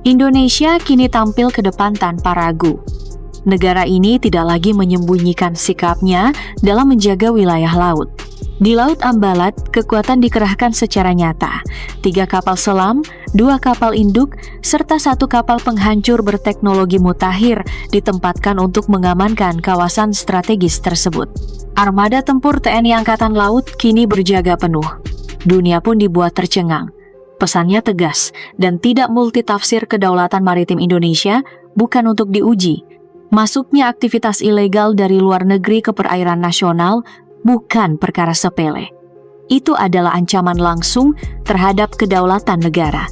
Indonesia kini tampil ke depan tanpa ragu. Negara ini tidak lagi menyembunyikan sikapnya dalam menjaga wilayah laut. Di Laut Ambalat, kekuatan dikerahkan secara nyata. 3 kapal selam, 2 kapal induk, serta 1 kapal penghancur berteknologi mutakhir ditempatkan untuk mengamankan kawasan strategis tersebut. Armada tempur TNI Angkatan Laut kini berjaga penuh. Dunia pun dibuat tercengang. Pesannya tegas dan tidak multitafsir. Kedaulatan maritim Indonesia bukan untuk diuji. Masuknya aktivitas ilegal dari luar negeri ke perairan nasional bukan perkara sepele. Itu adalah ancaman langsung terhadap kedaulatan negara.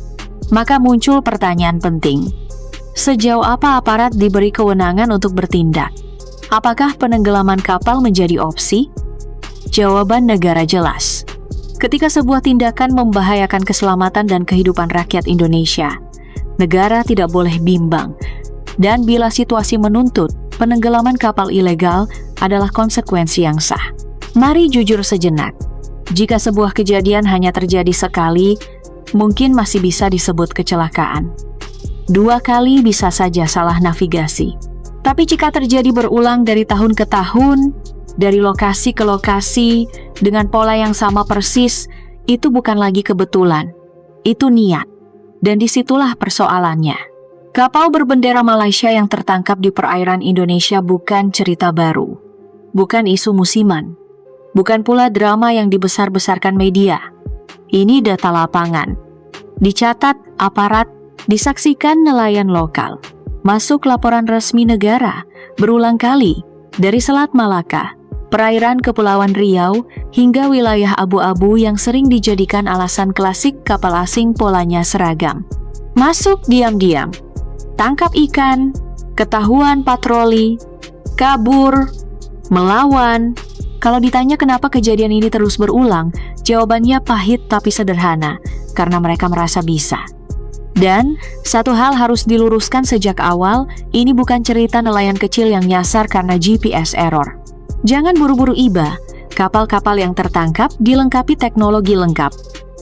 Maka muncul pertanyaan penting. Sejauh apa aparat diberi kewenangan untuk bertindak? Apakah penenggelaman kapal menjadi opsi? Jawaban negara jelas. Ketika sebuah tindakan membahayakan keselamatan dan kehidupan rakyat Indonesia, negara tidak boleh bimbang. Dan bila situasi menuntut, penenggelaman kapal ilegal adalah konsekuensi yang sah. Mari jujur sejenak. Jika sebuah kejadian hanya terjadi sekali, mungkin masih bisa disebut kecelakaan. 2 kali bisa saja salah navigasi. Tapi jika terjadi berulang dari tahun ke tahun, dari lokasi ke lokasi, dengan pola yang sama persis, itu bukan lagi kebetulan. Itu niat. Dan disitulah persoalannya. Kapal berbendera Malaysia yang tertangkap di perairan Indonesia bukan cerita baru. Bukan isu musiman. Bukan pula drama yang dibesar-besarkan media. Ini data lapangan. Dicatat aparat, disaksikan nelayan lokal. Masuk laporan resmi negara berulang kali dari Selat Malaka, perairan Kepulauan Riau, hingga wilayah abu-abu yang sering dijadikan alasan klasik kapal asing polanya seragam. Masuk diam-diam, tangkap ikan, ketahuan patroli, kabur, melawan. Kalau ditanya kenapa kejadian ini terus berulang, jawabannya pahit tapi sederhana, karena mereka merasa bisa. Dan satu hal harus diluruskan sejak awal, ini bukan cerita nelayan kecil yang nyasar karena GPS error. Jangan buru-buru iba, kapal-kapal yang tertangkap dilengkapi teknologi lengkap.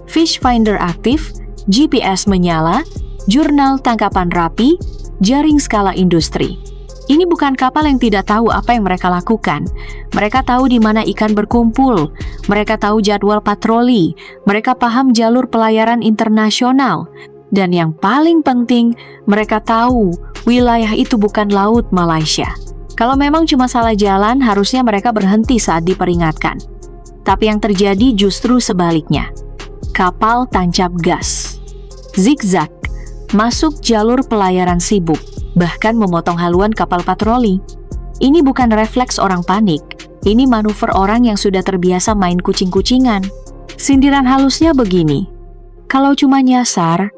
Fish Finder aktif, GPS menyala, jurnal tangkapan rapi, jaring skala industri. Ini bukan kapal yang tidak tahu apa yang mereka lakukan. Mereka tahu di mana ikan berkumpul. Mereka tahu jadwal patroli. Mereka paham jalur pelayaran internasional. Dan yang paling penting, mereka tahu wilayah itu bukan laut Malaysia. Kalau memang cuma salah jalan, harusnya mereka berhenti saat diperingatkan. Tapi yang terjadi justru sebaliknya. Kapal tancap gas. Zigzag. Masuk jalur pelayaran sibuk. Bahkan memotong haluan kapal patroli. Ini bukan refleks orang panik, ini manuver orang yang sudah terbiasa main kucing-kucingan. Sindiran halusnya begini, kalau cuma nyasar,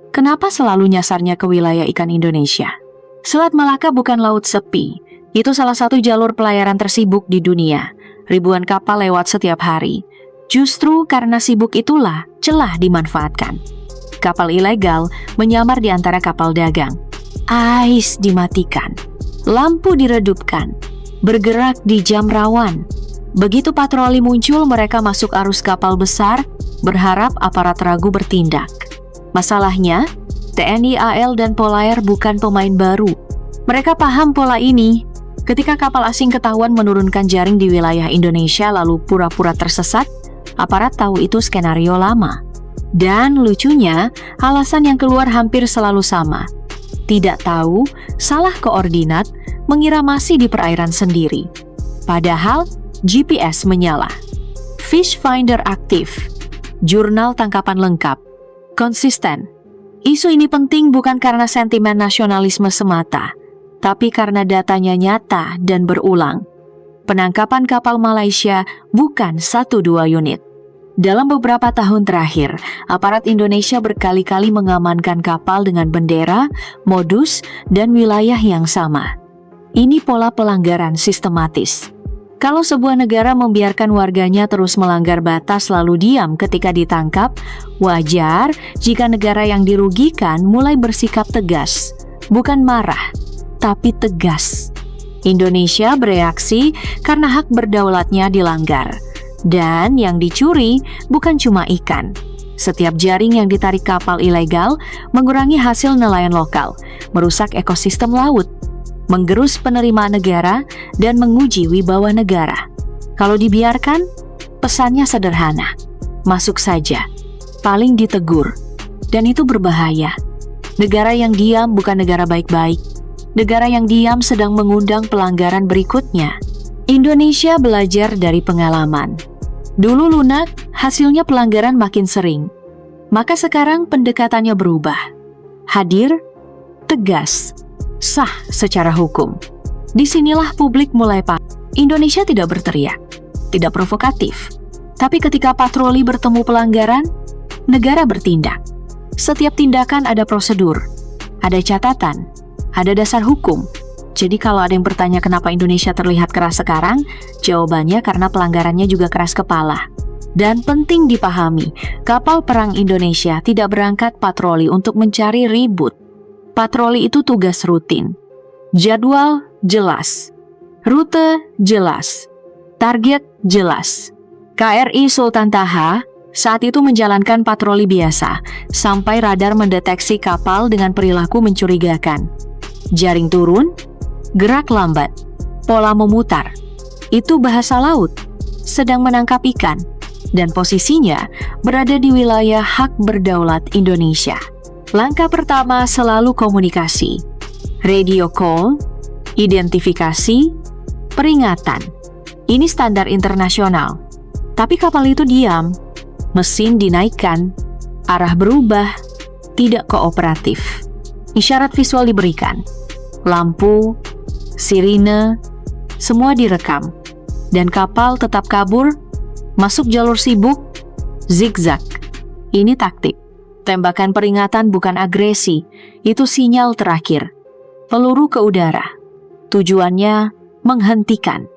kenapa selalu nyasarnya ke wilayah ikan Indonesia? Selat Malaka bukan laut sepi, itu salah satu jalur pelayaran tersibuk di dunia. Ribuan kapal lewat setiap hari. Justru karena sibuk itulah celah dimanfaatkan. Kapal ilegal menyamar di antara kapal dagang. Ais dimatikan, lampu diredupkan, bergerak di jam rawan. Begitu patroli muncul, mereka masuk arus kapal besar, berharap aparat ragu bertindak. Masalahnya, TNI AL dan Polair bukan pemain baru. Mereka paham pola ini. Ketika kapal asing ketahuan menurunkan jaring di wilayah Indonesia lalu pura-pura tersesat, aparat tahu itu skenario lama. Dan lucunya, alasan yang keluar hampir selalu sama. Tidak tahu, salah koordinat, mengira masih di perairan sendiri. Padahal GPS menyala. Fish Finder aktif. Jurnal tangkapan lengkap. Konsisten. Isu ini penting bukan karena sentimen nasionalisme semata, tapi karena datanya nyata dan berulang. Penangkapan kapal Malaysia bukan 1-2 unit. Dalam beberapa tahun terakhir, aparat Indonesia berkali-kali mengamankan kapal dengan bendera, modus, dan wilayah yang sama. Ini pola pelanggaran sistematis. Kalau sebuah negara membiarkan warganya terus melanggar batas lalu diam ketika ditangkap, wajar jika negara yang dirugikan mulai bersikap tegas. Bukan marah, tapi tegas. Indonesia bereaksi karena hak berdaulatnya dilanggar. Dan yang dicuri bukan cuma ikan. Setiap jaring yang ditarik kapal ilegal mengurangi hasil nelayan lokal, merusak ekosistem laut, menggerus penerimaan negara, dan menguji wibawa negara. Kalau dibiarkan, pesannya sederhana. Masuk saja, paling ditegur. Dan itu berbahaya. Negara yang diam bukan negara baik-baik. Negara yang diam sedang mengundang pelanggaran berikutnya. Indonesia belajar dari pengalaman. Dulu lunak, hasilnya pelanggaran makin sering. Maka sekarang pendekatannya berubah. Hadir, tegas, sah secara hukum. Disinilah publik mulai paham. Indonesia tidak berteriak, tidak provokatif. Tapi ketika patroli bertemu pelanggaran, negara bertindak. Setiap tindakan ada prosedur, ada catatan, ada dasar hukum. Jadi kalau ada yang bertanya kenapa Indonesia terlihat keras sekarang, jawabannya karena pelanggarannya juga keras kepala. Dan penting dipahami, kapal perang Indonesia tidak berangkat patroli untuk mencari ribut. Patroli itu tugas rutin. Jadwal jelas. Rute jelas. Target jelas. KRI Sultan Taha saat itu menjalankan patroli biasa, sampai radar mendeteksi kapal dengan perilaku mencurigakan. Jaring turun, gerak lambat, pola memutar. Itu bahasa laut, sedang menangkap ikan, dan posisinya berada di wilayah hak berdaulat Indonesia. Langkah pertama selalu komunikasi. Radio call, identifikasi, peringatan. Ini standar internasional. Tapi kapal itu diam, mesin dinaikkan, arah berubah, tidak kooperatif. Isyarat visual diberikan, lampu, sirine, semua direkam, dan kapal tetap kabur, masuk jalur sibuk, zigzag. Ini taktik. Tembakan peringatan bukan agresi, itu sinyal terakhir. Peluru ke udara. Tujuannya menghentikan.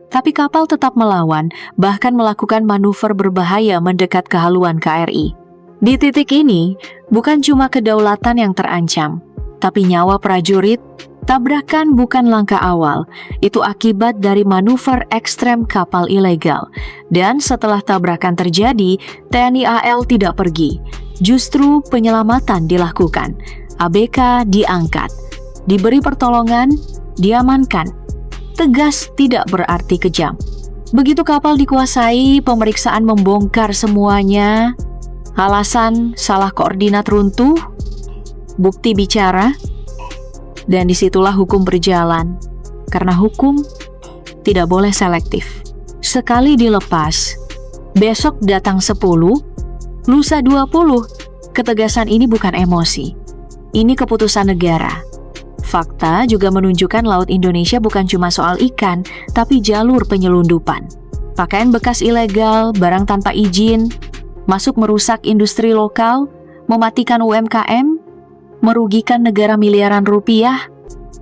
Tapi kapal tetap melawan, bahkan melakukan manuver berbahaya mendekat ke haluan KRI. Di titik ini, bukan cuma kedaulatan yang terancam, tapi nyawa prajurit. Tabrakan bukan langkah awal, itu akibat dari manuver ekstrem kapal ilegal. Dan setelah tabrakan terjadi, TNI AL tidak pergi. Justru penyelamatan dilakukan. ABK diangkat, diberi pertolongan, diamankan. Tegas tidak berarti kejam. Begitu kapal dikuasai, pemeriksaan membongkar semuanya. Alasan salah koordinat runtuh, bukti bicara, dan disitulah hukum berjalan. Karena hukum tidak boleh selektif. Sekali dilepas, besok datang 10, lusa 20. Ketegasan ini bukan emosi. Ini keputusan negara. Fakta juga menunjukkan Laut Indonesia bukan cuma soal ikan, tapi jalur penyelundupan. Pakaian bekas ilegal, barang tanpa izin, masuk merusak industri lokal, mematikan UMKM, merugikan negara miliaran rupiah,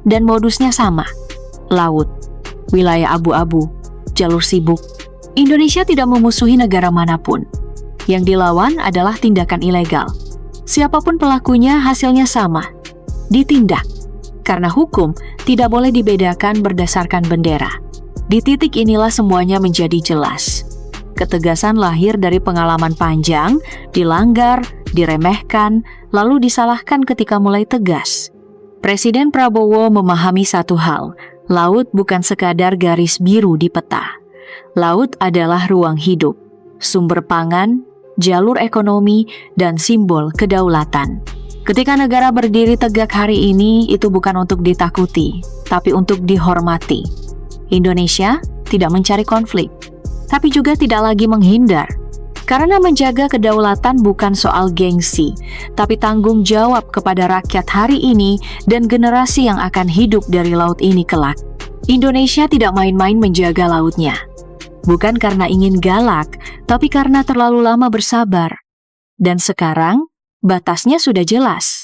dan modusnya sama. Laut, wilayah abu-abu, jalur sibuk. Indonesia tidak memusuhi negara manapun. Yang dilawan adalah tindakan ilegal. Siapapun pelakunya, hasilnya sama. Ditindak. Karena hukum tidak boleh dibedakan berdasarkan bendera. Di titik inilah semuanya menjadi jelas. Ketegasan lahir dari pengalaman panjang, dilanggar, diremehkan, lalu disalahkan ketika mulai tegas. Presiden Prabowo memahami satu hal, laut bukan sekadar garis biru di peta. Laut adalah ruang hidup, sumber pangan, jalur ekonomi, dan simbol kedaulatan. Ketika negara berdiri tegak hari ini, itu bukan untuk ditakuti, tapi untuk dihormati. Indonesia tidak mencari konflik, tapi juga tidak lagi menghindar. Karena menjaga kedaulatan bukan soal gengsi, tapi tanggung jawab kepada rakyat hari ini dan generasi yang akan hidup dari laut ini kelak. Indonesia tidak main-main menjaga lautnya. Bukan karena ingin galak, tapi karena terlalu lama bersabar. Dan sekarang, batasnya sudah jelas.